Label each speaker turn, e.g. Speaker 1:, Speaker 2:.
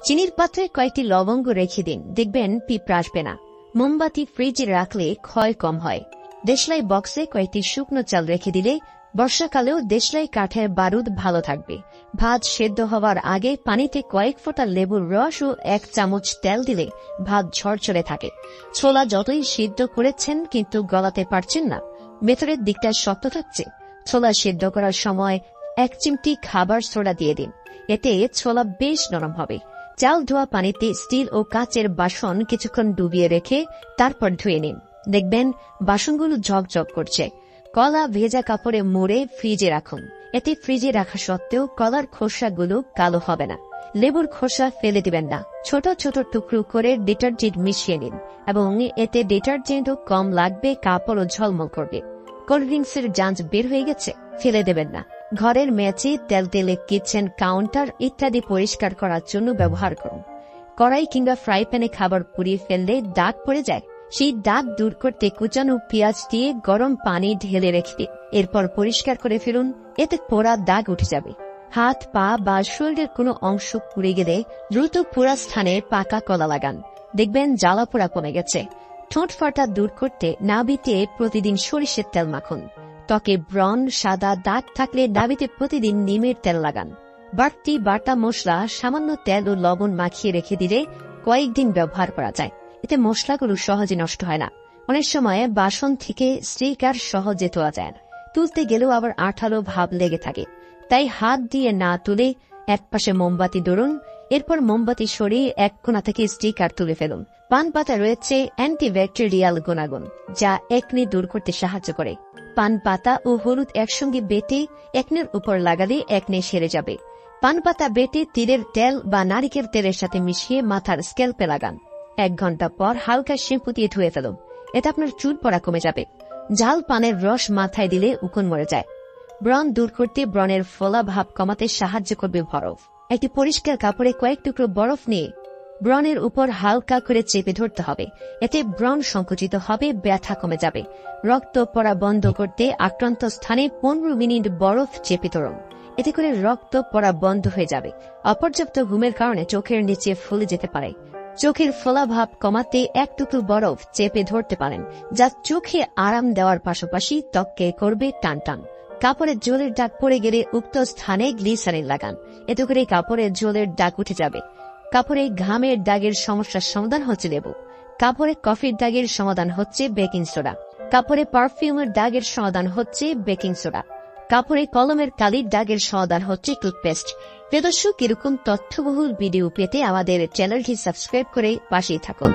Speaker 1: চিনির পাত্রে কয়েকটি লবঙ্গ রেখে দিন, দেখবেন পিঁপড়া আসবে না। মোমবাতি ফ্রিজে রাখলে ক্ষয় কম হয়। দেশলাই বক্সে কয়েকটি শুকনো চাল রেখে দিলে বর্ষাকালেও দেশলাই কাঠের বারুদ ভালো থাকবে। ভাত সেদ্ধ হওয়ার আগে পানিতে কয়েক ফোঁটা লেবুর রস ও 1 চামচ তেল দিলে ভাত ঝরঝরে থাকে। ছোলা যতই সিদ্ধ করেছেন কিন্তু গলাতে পারছেন না, ভেতরের দিকটা শক্ত থাকছে, ছোলা সিদ্ধ করার সময় 1 চিমটি খাবার সোডা দিয়ে দিন, এতে ছোলা বেশ নরম হবে। চাল ধোয়া পানিতে স্টিল ও কাচের বাসন কিছুক্ষণ ডুবিয়ে রেখে তারপর ধুয়ে নিন, দেখবেন বাসনগুলো ঝকঝক করছে। কলা ভেজা কাপড়ে মুড়ে ফ্রিজে রাখুন, এতে ফ্রিজে রাখা সত্ত্বেও কলার খোসাগুলো কালো হবে না। লেবুর খোসা ফেলে দিবেন না, ছোট ছোট টুকরো করে ডিটারজেন্ট মিশিয়ে নিন এবং এতে ডিটারজেন্টও কম লাগবে, কাপড়ও ঝলমল করবে। কোল্ড ড্রিঙ্কসের জাঁজ বের হয়ে গেছে, ফেলে দেবেন না। ঘরের মেঝে, তেলে কিচেন কাউন্টার ইত্যাদি পরিষ্কার করার জন্য ব্যবহার করুন। কড়াই কিংবা ফ্রাই প্যানে খাবার পুড়িয়ে ফেললে দাগ পড়ে যায়, সেই দাগ দূর করতে কুচানো পেঁয়াজ দিয়ে গরম পানি ঢেলে রেখে দিন, এরপর পরিষ্কার করে ফেলুন, এতে পোড়া দাগ উঠে যাবে। হাত, পা বা শরীরের কোনো অংশ পুড়ে গেলে দ্রুত পোড়া স্থানে পাকা কলা লাগান, দেখবেন জ্বালা পোড়া কমে গেছে। ঠোঁট ফাটা দূর করতে নাভিতে প্রতিদিন সরিষার তেল মাখুন। ত্বকে ব্রণ, সাদা দাগ থাকলে নাভিতে প্রতিদিন নিমের তেল লাগান। বাড়তি বাটা মশলা সামান্য তেল ও লবণ মাখিয়ে রেখে দিলে কয়েকদিন ব্যবহার করা যায়, এতে মশলাগুলো সহজে নষ্ট হয় না। অনেক সময় বাসন থেকে স্টিকার সহজে তোলা যায় না, তুলতে গেলেও আবার আঠালো ভাব লেগে থাকে, তাই হাত দিয়ে না তুলে একপাশে মোমবাতি ধরুন, এরপর মোমবাতি সরিয়ে এক কোণা থেকে স্টিকার তুলে ফেলুন। পান পাতা রয়েছে অ্যান্টিব্যাকটেরিয়াল গুণাগুণ, যা একনি দূর করতে সাহায্য করে। পান পাতা ও হলুদ একসঙ্গে বেটে একনের উপর লাগালে একনে সেরে যাবে। পান পাতা বেটে তিলের তেল বা নারিকেল তেলের সাথে মিশিয়ে মাথার স্ক্যাল্পে লাগান। 1 ঘন্টা পর হালকা শ্যাম্পু দিয়ে ধুয়ে ফেলুন, এতে আপনার চুল পড়া কমে যাবে। ঝাল পানের রস মাথায় দিলে উকুন মরে যায়। ব্রণ দূর করতে ব্রণের ফোলা ভাব কমাতে সাহায্য করবে বরফ। একটি পরিষ্কার কাপড়ে কয়েক টুকরো বরফ নিয়ে ব্রণের উপর হালকা করে চেপে ধরতে হবে, এতে ব্রণ সংকুচিত হবে, ব্যথা কমে যাবে। রক্ত পড়া বন্ধ করতে আক্রান্ত স্থানে 15 মিনিট বরফ চেপে ধরুন, এতে করে রক্ত পড়া বন্ধ হয়ে যাবে। অপর্যাপ্ত ঘুমের কারণে চোখের নিচে ফুলে যেতে পারে, চোখের ফোলা ভাব কমাতে 1 টুকরো বরফ চেপে ধরতে পারেন, যা চোখে আরাম দেওয়ার পাশাপাশি ত্বককে করবে টান টান। কাপড়ের জলের দাগ পড়ে গেলে উক্ত স্থানে গ্লিসারিন লাগান, এতে করে কাপড়ের জলের দাগ উঠে যাবে। কাপড়ে ঘামের দাগের সমস্যার সমাধান হচ্ছে লেবু। কাপড়ে কফির দাগের সমাধান হচ্ছে বেকিং সোডা। কাপড়ে পারফিউমের দাগের সমাধান হচ্ছে বেকিং সোডা। কাপড়ে কলমের কালির দাগের সমাধান হচ্ছে টুথপেস্ট। প্রিয় দর্শক, এরকম তথ্যবহুল ভিডিও পেতে আমাদের চ্যানেলটি সাবস্ক্রাইব করে পাশেই থাকুন।